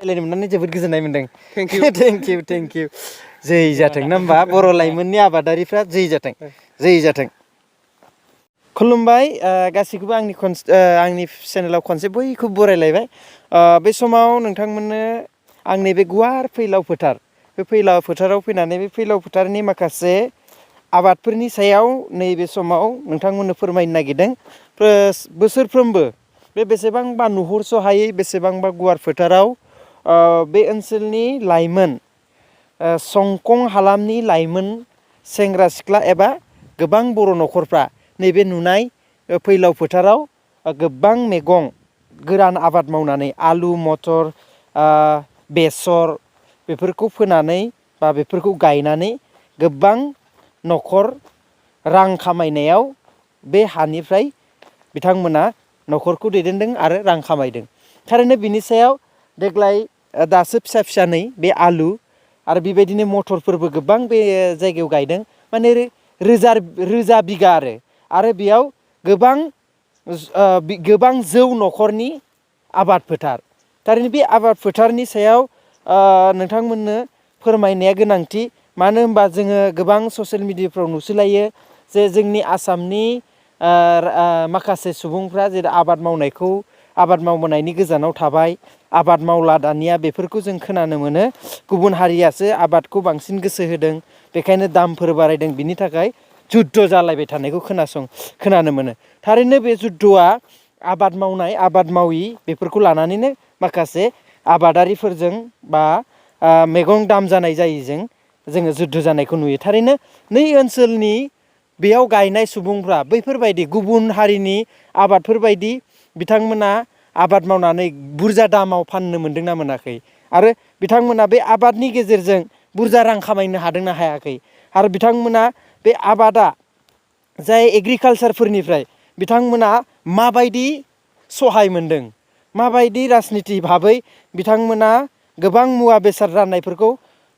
रायलायनो मोननानै जोबोद गोजोननाय मोनदों। थेंक इउ थेंक इउ जै जाथों ना होमबा बर' लाइमोननि आबादारिफ्रा जै जाथों। खुलुमबाय गासैखौबो आंनि चेनेलाव खनसे बयखौबो बरायलायबाय। बे समाव नोंथांमोननो आंनि बे गुवार फैलाव फोथार बे फैलाव फोथाराव फैनानै बे फैलाव फोथारनि माखासे आबादफोरनि सायाव नैबे समाव नोंथांमोननो फोरमायनो नागिरदों। बोसोरफ्रोमबो बे बेसेबांबा नुहुरस' हायै बेसेबांबा गुवार फोथाराव बे ओनसोलनि लाइमोन संकं हालामनि लाइमोन सेंग्रा सिख्ला एबा गोबां बर' न'खरफ्रा नैबे नुनाय फैलाव फोथाराव गोबां मैगं गोरान आबाद मावनानै आलु मटर बेसर बेफोरखौ फोनानै बा बेफोरखौ गायनानै गोबां न'खर रां खामायनायाव बे हानिफ्राय बिथांमोना न'खरखौ दैदेनदों आरो रां खामायदों। थारैनो बिनि सायाव देग्लाय दासो फिसा नै बे आलु आरो बेबायदिनो मटरफोरबो गोबां बे जायगायाव गायदों। माने रोजा बिगा आरो बेयाव गोबां जौ न'खरनि आबाद फोथार। थारैनो बे आबाद फोथारनि सायाव नोंथांमोननो फोरमायनाया गोनांथि। मानो होनबा जोङो गोबां ससियेल मिडियाफ्राव नुसोलायो जे जोंनि आसामनि माखासे सुबुंफ्रा जेरै आबाद मावबोनायनि गोजानाव थाबाय, आबाद मावला दानिया बेफोरखौ जों खोनानो मोनो। गुबुन हारियासो आबादखौ बांसिन गोसो होदों, बेखायनो दामफोर बारायदों, बिनि थाखाय जुद्ध जालायबाय थानायखौ खोनानो मोनो। थारैनो बे जुद्धआ आबाद मावनाय आबाद मावि बेफोरखौ लानानैनो माखासे आबादारिफोरजों बा मैगं दाम जानाय जायैजों जोङो जुद्ध जानायखौ नुयो। थारैनो नै ओनसोलनि बेयाव गायनाय सुबुंफ्रा बैफोरबायदि गुबुन हारिनि आबादफोरबायदि बिथांमोना आबाद मावनानै बुरजा दामाव फाननो मोनदोंना मोनाखै, आरो बिथांमोना बे आबादनि गेजेरजों बुरजा रां खामायनो हादोंना हायाखै, आरो बिथांमोना बे आबादा जाय एग्रिकालसारफोरनिफ्राय बिथांमोना माबायदि सहाय मोनदों, माबायदि राजनिति भाबै बिथांमोना गोबां मुवा बेसाद राननायफोरखौ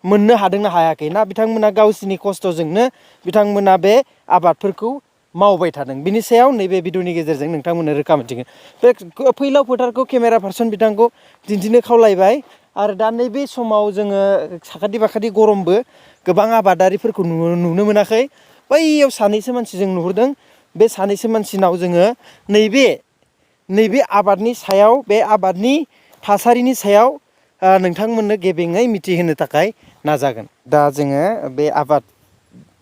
मोननो हादोंना हायाखै, ना बिथांमोना गावसिनि खस्थ'जोंनो बिथांमोना बे आबादफोरखौ मावबाय थादों। बिनि सायाव नैबे भिडिअनि गेजेरजों नोंथांमोननो रोखा मोनथिगोन। बे फैलाव फोथारखौ केमेरा पार्सन बिथांखौ दिन्थिनो खावलायबाय। आरो दा नैबे समाव जोङो साखाथि फाखाथि गरमबो, गोबां आबादारिफोरखौ नुनो मोनाखै। बैयाव सानैसो मानसि जों नुहुरदों। बे सानैसो मानसिनाव जोङो नैबे आबादनि सायाव, बे आबादनि थासारिनि सायाव नोंथांमोननो गेबेङै मिथिहोनो थाखाय नाजागोन। दा जोङो बे आबाद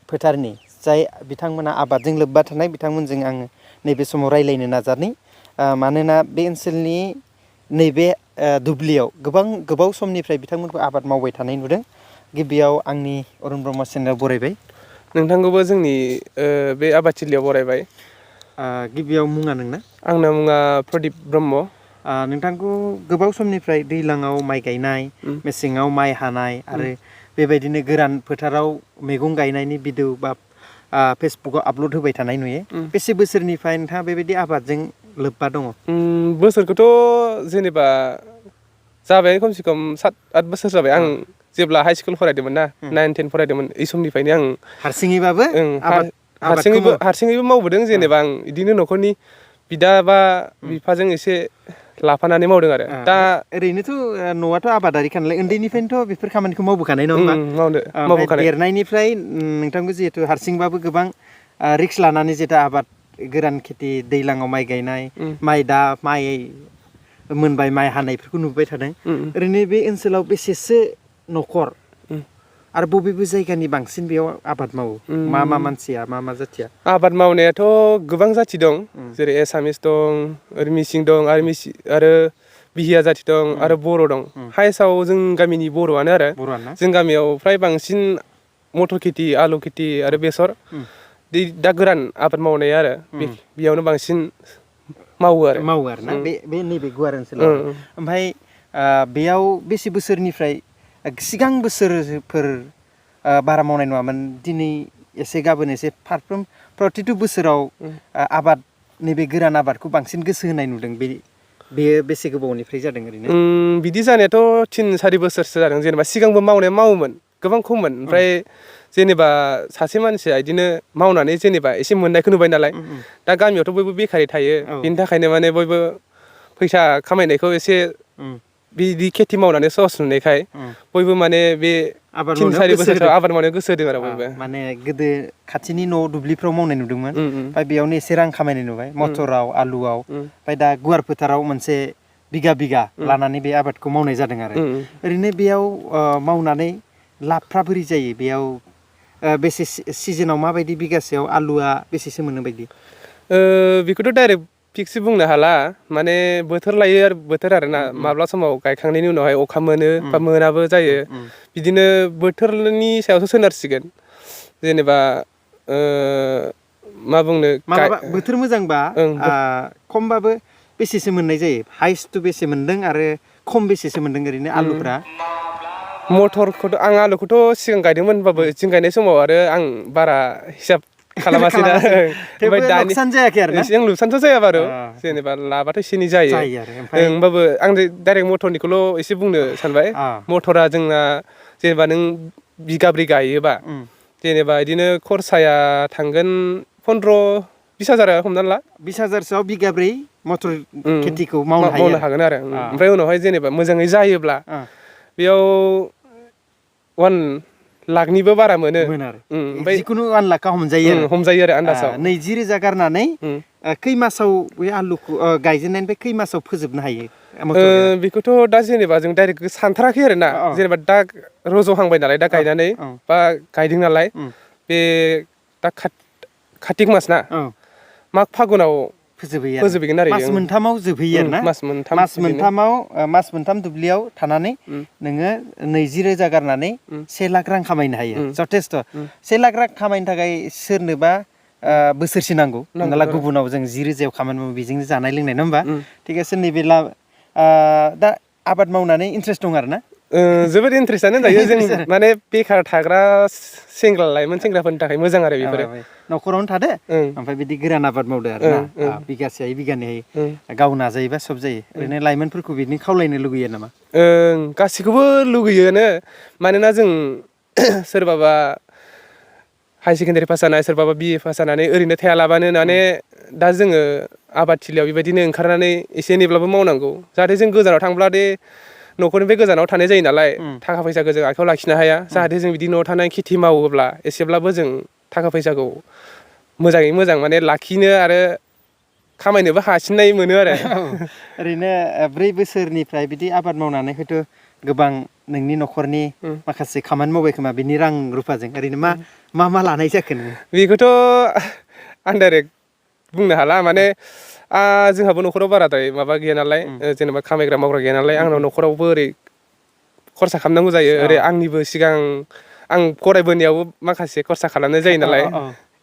फोथारनि जाय बिथांमोना आबादजों लोब्बा थानाय बिथांमोनजों आङो नैबे समाव रायज्लायनो नाजानि। मानोना बे ओनसोलनि नैबे दुब्लियाव गोबाव समनिफ्राय बिथांमोनखौ आबाद मावबाय थानाय नुदों। गिबियाव आंनि अरुण ब्रह्म चेनेलाव बरायबाय। नोंथांखौबो जोंनि बे आबादथिलियाव बरायबाय। गिबियाव मुङा नोंना? आंना मुङा प्रदिप ब्रह्म। नोंथांखौ गोबाव समनिफ्राय दैज्लाङाव माइ गायनाय, मेसेङाव माइ हानाय आरो बेबायदिनो गोरान फोथाराव मैगं गायनायनि भिडिअ बा फेसबुकाव आपल'ड होबाय थानाय नुयो। बेसे बोसोरनिफ्राय नोंथाङा बेबायदि आबादजों लोब्बा दङ? बोसोरखौथ' जेनेबा जाबाय खमसे खम 7-8 बोसोर जाबाय। आं जेब्ला हाइ स्कुल फरायदोंमोन ना, 9-10 फरायदोंमोन, बै समनिफ्रायनो आं हारसिङैबाबो हारसिङैबो मावबोदों। जेनेबा आं बिदिनो न'खरनि बिदा बा बिफाजों एसे लाफानानै मावदों आरो। दा ओरैनोथ' न'आथ' आबादारिखा नालाय उन्दैनिफ्रायनोथ' बेफोर खामानिखौ मावबोखानाय नङा होमबा? ओमफ्राय देरनायनिफ्राय नोंथांखौ जिहेथु हारसिंबाबो गोबां रिक्स लानानै जेथा आबाद गोरान खेथि दैज्लाङाव माइ गायनाय, माइ मोनबाय माइ हानायफोरखौ नुबाय थादों। ओरैनो बे ओनसोलाव बेसेसो न'खर आरो बबे जायगानि बांसिन बेयाव आबाद मावो? मा मानसिया, मा जाथिया? आबाद मावनायाथ' गोबां जाथि दं। जेरै एसामिस दं, ओरै मिसिं दं, आरो बिहिया जाथि दं, आरो बर' दं। हायेस्टआव जों गामिनि बर'आनो आरो। जों गामियाव फ्राय बांसिन मटर खेथि, आलु खेथि आरो बेसर, दा गोरान आबाद मावनाय आरो बेयावनो बांसिन मावो आरोना बे नैबे गुवार ओनसोलाव। ओमफ्राय बेयाव बेसे बोसोरनिफ्राय सिगां बोसोरफोर बारा मावनाय नङामोन? दिनै एसे गाबोन एसे प्रतिथु बोसोराव आबाद नैबे गोरान आबादखौ बांसिन गोसो होनाय नुदों। बेयो बेसे गोबावनिफ्राय जादों ओरैनो? बिदि जानायाथ' 3-4 बोसोरसो जादों। जेनेबा सिगांबो मावोमोन, गोबां खममोन। ओमफ्राय जेनेबा सासे मानसिया बिदिनो मावनानै जेनेबा एसे मोननायखौ नुबाय नालाय, दा गामियावथ' बयबो बेखारै थायो। बिनि थाखायनो माने बयबो फैसा खामायनायखौ एसे बिदि खेथि मावनानै सहस नुनायखाय बयबो माने बे तिन सारि बोसोरसो आबाद मावनायाव गोसो होदों आरो बयबो माने गोदो खाथिनि न' दुब्लिफ्राव मावनाय नुदोंमोन ओमफ्राय बेयावनो एसे रां खामायनाय नुबाय मटराव आलुआव ओमफ्राय दा गुवार फोथाराव मोनसे बिगा बिगा लानानै बे आबादखौ मावनाय जादों आरो ओरैनो बेयाव मावनानै लाबफ्रा बोरै जायो बेयाव बेसे सिजोनाव माबायदि बिगासेयाव आलुआ बेसेसो मोनो बायदि बेखौथ' डाइरेक्ट फिक्स बुंनो हाला माने बोथोर लायो बोथोर आरोना माब्ला समाव गायखांनायनि उनावहाय अखा मोनो बा मोनाबो जायो बिदिनो बोथोरनि सायावसो सोनारसिगोन जेनेबा मा बुंनो बोथोर मोजांबा खमबाबो बेसेसो मोननाय जायो हाइस्ट बेसे मोनदों आरो खम बेसेसो मोनदों ओरैनो आलुफ्रा मटरखौथ' आं आलुखौथ' सिगां गायदोंमोन होनबाबो जों गायनाय समाव आरो आं बारा हिसाब खालामासै ना ओमफ्राय दानि जायाखै आरो एसे लुकसानथ' जाया बारु जेनेबा लाबाथ' एसे एनै जायो होमबाबो आं डाइरेक्ट मटरनिखौल' एसे बुंनो सानबाय मटरा जोंना जेनेबा नों बिगाब्रै गायोबा जेनेबा बिदिनो खरसाया थांगोन 15-20 हाजार हमनानै ला 20,000सोआव बिगाब्रै मटर खेथिखौ मावनो हागोन आरो ओमफ्राय उनावहाय जेनेबा मोजाङै जायोब्ला बेयाव 1 लाखनिबो बारा मोनो ओमफ्राय जिखुनु 1 लाखा हमजायो आरो आन्दासाव 20,000 गारनानै खै मासाव बे आलुखौ गायजेननायनिफ्राय खै मासाव फोजोबनो हायो बेखौथ' दा जेनेबा जों डाइरेक्ट सानथाराखै आरो ना जेनेबा दा रज'हांबाय नालाय दा गायनानै बा गायदों नालाय बे दा कार्तिक मास ना माग फागुनाव फोजोबहैगोन आरो मास मोनथामाव जोबहैयो आरो ना मास मोनथाम दुब्लियाव थानानै नोङो 20,000 गारनानै 1 लाख रां खामायनो हायो जथेस्थ' 1 लाख रां खामायनो थाखाय सोरनोबा बोसोरसे नांगौ हमना ला गुबुनाव जों 10,000 खामानि मावो बेजोंनो जानाय लोंनाय नङा होमबा थिग আছে नैबे दा आबाद मावनानै इन्ट्रेस्ट दं आरो ना जोबोद इन्ट्रेस्टानो होनजायो जों माने बेखार थाग्रा लाइमोन सेंग्राफोरनि थाखाय मोजां आरो बेफोरो न'खरावनो थादो ओमफ्राय बिदि गोरान आबाद मावदो आरो ना बिगासे हायो बिगानै हायो गाव नाजायोबा सब जायो ओरैनो लाइमोनफोरखौ बिदिनो खावलायनो लुगैयो नामा गासैखौबो लुगैयोनो मानोना जों सोरबाबा हाई सेकेन्डारि पास जानाय सोरबाबा BA पास जानानै ओरैनो थायालाबानो माने दा जोङो आबादथिलियाव बेबायदिनो ओंखारनानै एसे एनैब्लाबो मावनांगौ जाहाथे जों गोजानाव थांब्ला दे न'खरनिफ्राय गोजानाव थानाय जायो नालाय थाखा फैसाखौ जों आखाइयाव लाखिनो हाया जाहाथे जों बिदि न'आव थानाय खेथि मावोब्ला एसेब्लाबो जों थाखा फैसाखौ मोजाङै मोजां माने लाखिनो आरो खामायनोबो हासिननाय मोनो आरो ओरैनो 4 बोसोरनिफ्राय बिदि आबाद मावनानै हयथ' गोबां नोंनि न'खरनि माखासे खामानि मावबाय खोमा बिनि रां रुफाजों ओरैनो मा लानाय जाखो नोङो बेखौथ' आं डाइरेक्ट बुंनो हाला माने जोंहाबो न'खराव बाराद्राय माबा गैया नालाय जेनेबा खामायग्रा मावग्रा गैया नालाय आंनाव न'खरावबो ओरै खरसा खालामनांगौ जायो ओरै आंनिबो सिगां आं फरायबोनायावबो माखासे खरसा खालामनाय जायो नालाय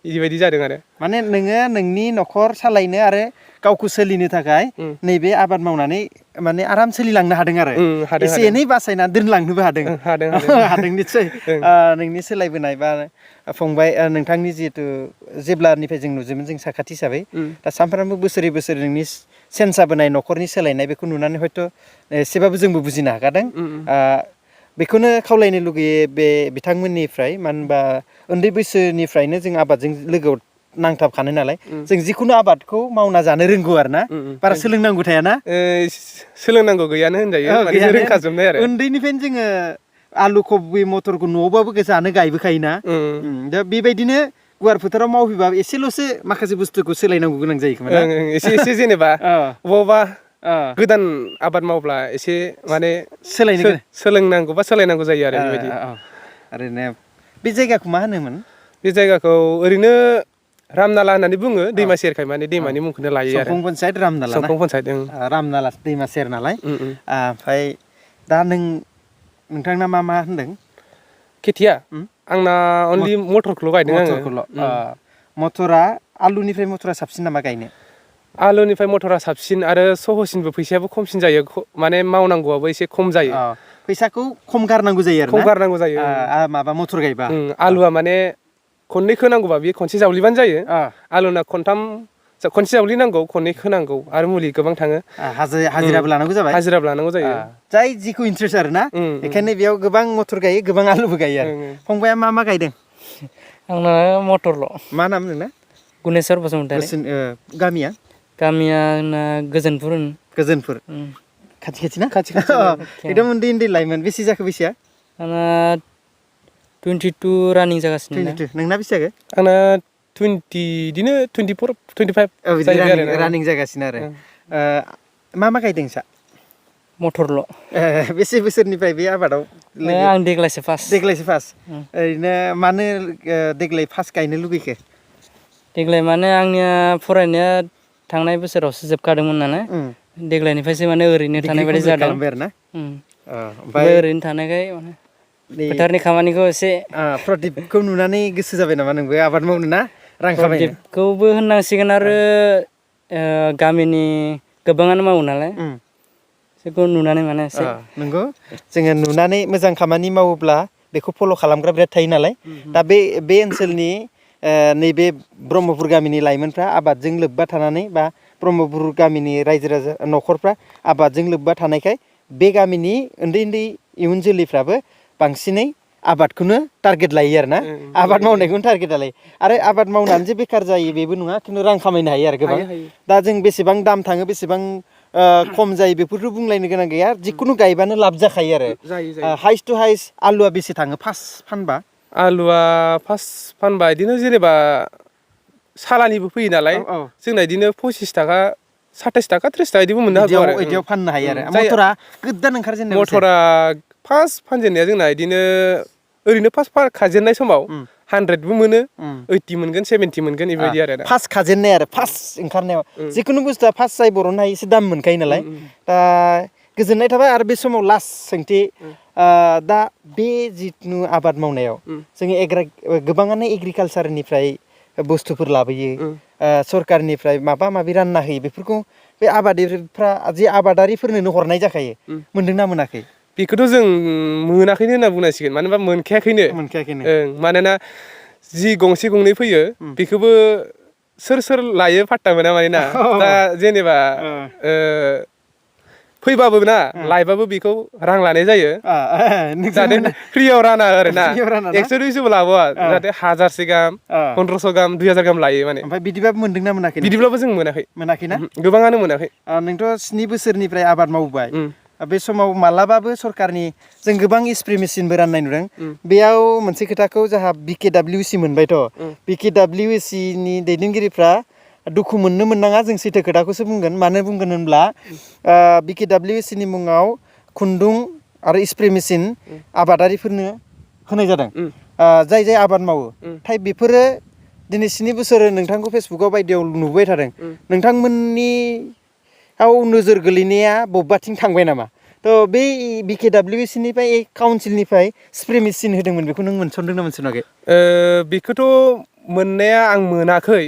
बिबायदि जादों आरो माने नोङो नोंनि न'खर सालायनो आरो गावखौ सोलिनो थाखाय नैबे आबाद मावनानै माने आराम सोलिलांनो हादों आरो एसे एनै बासायना दोनलांनोबो हादों निस्सय नोंनि सोलायबोनाय बा फंबाय नोंथांनि जिहेतु जेब्लानिफ्राय जों नुजोबोन जों साखाथि हिसाबै दा सानफ्रामबो बोसोरै नोंनि सेन्स जाबोनाय न'खरनि सोलायनाय बेखौ नुनानै हयथ' एसेबाबो जोंबो बुजिनो हाखादों बेखौनो खावलायनो लुगैयो बे बिथांमोननिफ्राय मानो होनबा उन्दै बैसोनिफ्रायनो जों आबादजों लोगोआव नांथाबखानाय नालाय जों जिखुनु आबादखौ मावना जानो रोंगौ आरो ना बारा सोलोंनांगौ थायाना सोलोंनांगौ गैयानो होनजायो रोंखाजोबनाय आरो उन्दैनिफ्रायनो जोङो आलु कबि मटरखौ न'आवबाबो जानो गायबोखायोना दा बेबायदिनो गुवार फोथाराव मावफैबा एसेल'सो माखासे बुस्थुखौ सोलायनांगौ गोनां जायो खोमा एसे जेनेबा बबावबा गोदान आबाद मावब्ला एसे माने सोलोंनांगौ बा सोलायनांगौ जायो आरो बेबायदि ओरैनो बे जायगाखौ मा होनोमोन बे जायगाखौ ओरैनो रामनाला होननानै बुङो दैमा सेरखाय माने दैमानि मुंखौनो लायो आरो संकं पन्सायत रामनाला संकं पन्सायत रामनाला दैमा सेर नालाय ओमफ्राय दा नोंथांना मा होनदों खेथिया आंना अनलि मटरखौल' गायदों आङो मटरा आलुनिफ्राय मटरा साबसिन नामा गायनो आलुनिफ्राय मटरा साबसिन आरो सहसिनबो फैसायाबो खमसिन जायो माने मावनांगौआबो एसे खम जायो फैसाखौ खम गारनांगौ जायो आरो खम गारनांगौ जायो माबा मटर गायबा आलुआ माने खननै खोनांगौबा बेयो खनसे जावलिबानो जायो आलुना खनसे जावलिनांगौ खननै खोनांगौ आरो मुलि गोबां थाङो हाजिराबो लानांगौ जायो जाय जिखौ इन्ट्रेस्ट आरो ना बेखायनो बेयाव गोबां मटर गायो गोबां आलुबो गायो आरो फंबाया मा गायदों आंना मटरल' मा नाम नोंना गुनेस्वर बसुमतारी गामिया आंना गोजोनपुर खाथि ना खाथि खाथि एकदम उन्दै लाइमोन बेसे जाखो बैसोआ आंना 22 रानिं जागासिनो दा 22 नोंना बेसे जाखो आंना 20 बिदिनो 24 25 औ बिदि जाहैबाय आरो रानिं जागासिनो आरो मा गायदों नोंसा मटरल' बेसे बोसोरनिफ्राय बे आबादाव आं देग्लायसो फार्स्ट ओरैनो मानो देग्लाय फार्स्ट गायनो लुगैखो देग्लाय माने आंनिया फरायनाया थांनाय बोसोरावसो जोबखादोंमोन नालाय देग्लायनिफ्रायसो माने ओरैनो थानाय बायदि जादों खालामबाय आरो ना ओमफ्राय ओरैनो थानायखाय माने फोथारनि खामानिखौ एसे प्रदीपखौ नुनानै गोसो जाबाय नामा नोंबो आबाद मावनो ना रां खामायनो प्रदीपखौबो होननांसिगोन आरो गामिनि गोबाङानो मावो नालाय बेखौ नुनानै माने एसे नंगौ जोङो नुनानै मोजां खामानि मावोब्ला बेखौ फल' खालामग्रा बिराद थायो नालाय दा बे ओनसोलनि नैबे ब्रह्मपुर गामिनि लाइमोनफ्रा आबादजों लोब्बा थानानै बा ब्रह्मपुर गामिनि रायजो राजा न'खरफ्रा आबादजों लोब्बा थानायखाय बे गामिनि उन्दै इयुन जोलैफ्राबो बांसिनै आबादखौनो टारगेट लायो आरो ना आबाद मावनायखौनो टारगेट लायो आरो आबाद मावनानै जे बेखार जायो बेबो नङा खिन्थु रां खामायनो हायो आरो गोबां दा जों बेसेबां दाम थाङो बेसेबां खम जायो बेफोरखौ बुंलायनो गोनां गैया जिखुनु गायबानो लाब जाखायो आरो हाइस्ट टु हाइस्ट आलुआ बेसे थाङो फार्स्ट फानबा आलुआ फार्स्ट फानबा बिदिनो जेनेबा सालानिबो फैयो नालाय जोंना बिदिनो 25 थाखा 27 थाखा 30 थाखा बिदिबो मोननो हागौ आरो बिदियाव फाननो हायो आरो मटरा गोदान ओंखारजेननाय मटरा फार्स्ट फानजेननाया जोंना बिदिनो ओरैनो फार्स्ट खाजेननाय समाव 100बो मोनो 80 मोनगोन 70 मोनगोन बेबायदि आरो फार्स्ट खाजेननाय आरो फार्स्ट ओंखारनायाव जिखुनु बुस्थुआ फार्स्ट जाय बर'नो हायो एसे दाम मोनखायो नालाय दा गोजोननाय थाबाय आरो बे समाव लास्ट सोंथि दा बे जिथु आबाद मावनायाव जोङो गोबाङानो एग्रिकालसारनिफ्राय बुस्थुफोर लाबोयो सरकारनिफ्राय माबा माबि रानना होयो बेफोरखौ बे आबादारिफ्रा जे आबादारिफोरनो हरनाय जाखायो मोनदोंना मोनाखै बेखौथ' जों मोनाखैनो होनना बुंनांसिगोन मानो होनबा मोनखायाखैनो मानोना जि गंसे गंनै फैयो बेखौबो सोर लायो फाट्टा मोना माने ना दा जेनेबा फैबाबो ना लायबाबो बेखौ रां लानाय जायो जाहाथे फ्रियाव राना आरो ना 100-200 लाबोआ जाहाथे 1000 गाहाम 1500 गाहाम 2000 गाहाम लायो माने ओमफ्राय बिदिबाबो मोनदोंना मोनाखै बिदिब्लाबो जों मोनाखैना गोबाङानो मोनाखै नोंथ' 7 बोसोरनिफ्राय आबाद मावबाय बे समाव मालाबाबो सरकारनि जों गोबां स्प्रे मेसिनबो राननाय नुदों बेयाव मोनसे खोथाखौ जोंहा BKWC मोनबायथ' BKWCनि दैदेनगिरिफ्रा दुखु मोननो मोननाङा जों सैथो खोथाखौसो बुंगोन मानो बुंगोन होनब्ला BKWCनि मुङाव खुन्दुं आरो स्प्रे मेसिन आबादारिफोरनो होनाय जादों जाय आबाद मावो थाय बेफोरो दिनै 7 बोसोर नोंथांखौ फेसबुकाव बायदियाव नुबाय थादों नोंथांमोननियाव नोजोर गोलैनाया बबेबाथिं थांबाय नामा थ' बै BKWCनिफ्राय काउन्सिलनिफ्राय स्प्रे मेसिन होदोंमोन बेखौ नों मोनसनदोंना मोनसनाखै बेखौथ' मोननाया आं मोनाखै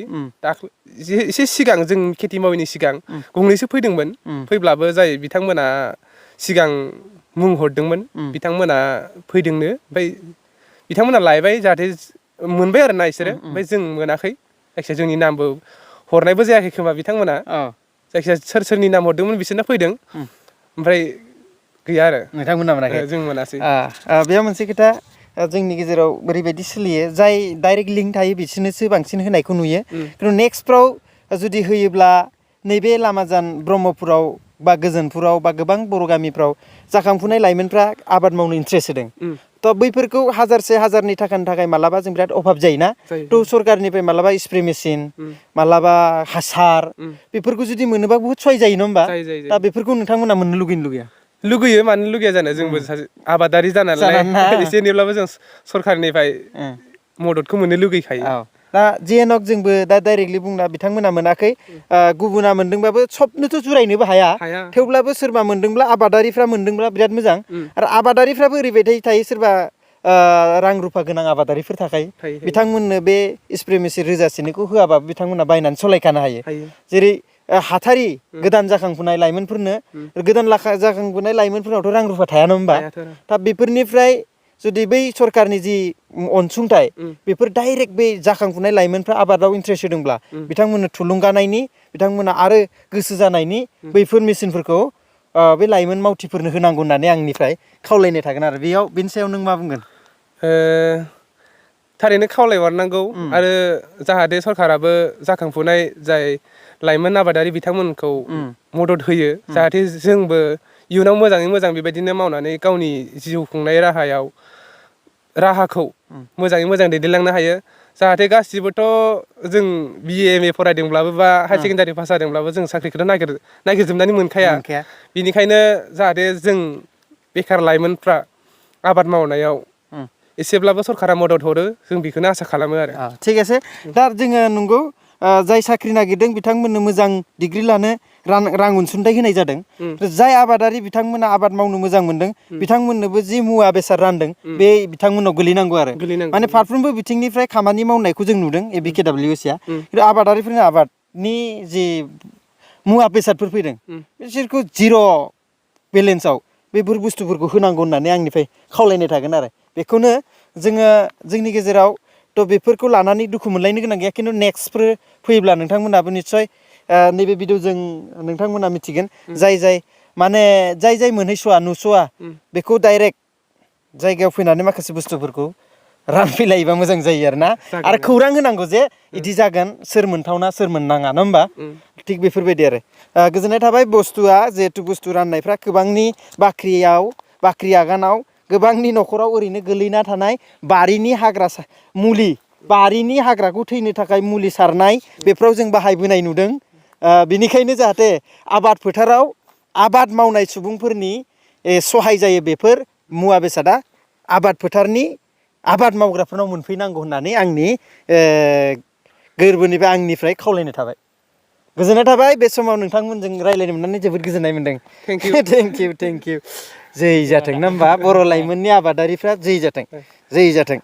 एसे सिगां जों खेथि मावैनि सिगां गंनैसो फैदोंमोन फैब्लाबो जाय बिथांमोना सिगां मुं हरदोंमोन बिथांमोना फैदोंनो ओमफ्राय बिथांमोना लायबाय जाहाथे मोनबाय आरोना बिसोरो ओमफ्राय जों मोनाखै जायखिजाया जोंनि नामबो हरनायबो जायाखै खोमा बिथांमोना जायखिजाया सोरनि नाम हरदोंमोन बिसोरना फैदों ओमफ्राय गैया आरो नोंथांमोना मोनाखै जों मोनासै बेयाव मोनसे खोथा जोंनि गेजेराव ओरैबायदि सोलियो जाय डाइरेक्ट लिंक थायो बिसोरनोसो बांसिन होनायखौ नुयो खिन्थु नेक्स्टफ्राव जुदि होयोब्ला नैबे लामाजान ब्रह्मपुराव बा गोजोनपुराव बा गोबां बर' गामिफ्राव जाखांफुनाय लाइमोनफ्रा आबाद मावनो इन्ट्रेस्ट होदों थ' बैफोरखौ 1000-1000 थाखानि थाखाय मालाबा जों बिराद अभाब जायोना थ' सरकारनिफ्राय मालाबा स्प्रे मेसिन मालाबा हासार बेफोरखौ जुदि मोनोबा बुहुत सहाय जायो नङा होमबा दा बेफोरखौ नोंथांमोना मोननो लुगैयो मानो लुगैया जानो जोंबो सासे आबादारि जानानै एसे एनैब्लाबो जों सरकारनिफ्राय मददखौ मोननो लुगैखायो दा जेनक जोंबो दा डाइरेक्टलि बुंना बिथांमोना मोनाखै गुबुना मोनदोंबाबो सबनोथ' जुरायनोबो हाया थेवब्लाबो सोरबा मोनदोंब्ला आबादारिफ्रा मोनदोंब्ला बिराद मोजां आरो आबादारिफ्राबो ओरैबायदि थायो सोरबा रां रुफा गोनां आबादारिफोर थाखायो बिथांमोननो बे स्प्रे मेसिन रोजासेनिखौ होआबाबो बिथांमोना बायनानै सालायखानो हायो जेरै हाथारि गोदान जाखांफुनाय लाइमोनफोरनो गोदान जाखांफुनाय लाइमोनफोरनावथ' रां रुफा थाया नङा होमबा दा बेफोरनिफ्राय जुदि बै सरकारनि जि अनसुंथाइ बेफोर डाइरेक्ट बै जाखांफुनाय लाइमोनफ्रा आबादाव इन्ट्रेस्ट होदोंब्ला बिथांमोननो थुलुंगानायनि बिथांमोना आरो गोसो जानायनि बैफोर मेसिनफोरखौ बे लाइमोन मावथिफोरनो होनांगौ होननानै आंनिफ्राय खावलायनाय थागोन आरो बेनि सायाव नों मा बुंगोन थारैनो खावलायहरनांगौ आरो जाहाथे सरकाराबो जाखांफुनाय जाय लाइमोन आबादारि बिथांमोनखौ मदद होयो जाहाथे जोंबो इयुनाव मोजाङै मोजां बेबायदिनो मावनानै गावनि जिउ खुंनाय राहाखौ मोजाङै मोजां दैदेनलांनो हायो जाहाथे गासिबोथ' जों BA MA फरायदोंब्लाबो बा हायार सेकेण्डारि पास जादोंब्लाबो जों साख्रिखौथ' नागिरजोबनानै मोनखाया बिनिखायनो जाहाथे जों बेखार लाइमोनफ्रा आबाद मावनायाव एसेब्लाबो सरकारा मदद हरो जों बेखौनो आसा खालामो आरो थिग আছে दा जोङो नंगौ जाय साख्रि नागिरदों बिथांमोननो मोजां डिग्री लानो रां अनसुंथाइ होनाय जादों जाय आबादारि बिथांमोना आबाद मावनो मोजां मोनदों बिथांमोननोबो जि मुवा बेसाद रानदों बे बिथांमोननाव गोलैनांगौ आरो माने फारफ्रोमबो बिथिंनिफ्राय खामानि मावनायखौ जों नुदों ABKWSया खिन्थु आबादारिफोरनि आबादनि जि मुवा बेसादफोर फैदों बिसोरखौ जिर' बेलेन्सआव बेफोर बुस्थुफोरखौ होनांगौ होननानै आंनिफ्राय खावलायनाय थागोन आरो बेखौनो जोङो जोंनि गेजेराव थ' बेफोरखौ लानानै दुखु मोनलायनो गोनां गैया खिन्थु नेक्स्टफोर फैयोब्ला नोंथांमोनाबो निस्सय नैबे भिडिअ'जों नोंथांमोना मिथिगोन जाय माने जाय मोनहैस'वा नुस'वा बेखौ डाइरेक्ट जायगायाव फैनानै माखासे बुस्थुफोरखौ रानफैलायोबा मोजां जायो आरो ना आरो खौरां होनांगौ जे इदि जागोन सोर मोनथावना सोर मोननाङा नङा होमबा थिग बेफोरबायदि आरो गोजोननाय थाबाय बुस्थुआ जिहेथु बुस्थु राननायफ्रा गोबांनि बाख्रि आगानाव गोबांनि न'खराव ओरैनो गोलैना थानाय बारिनि हाग्राखौ थैनो थाखाय मुलि सारनाय बेफोराव जों बाहायबोनाय नुदों बेनिखायनो जाहाथे आबाद फोथाराव आबाद मावनाय सुबुंफोरनि सहाय जायो बेफोर मुवा बेसादा आबाद फोथारनि आबाद मावग्राफोरनाव मोनफैनांगौ होननानै आंनि गोरबोनिफ्राय आंनिफ्राय खावलायनाय थाबाय गोजोननाय थाबाय बे समाव नोंथांमोनजों रायज्लायनो मोननानै जोबोद गोजोननाय मोनदों थेंक इउ जै जाथों ना होमबा बर' लाइमोननि आबादारिफ्रा जै जाथों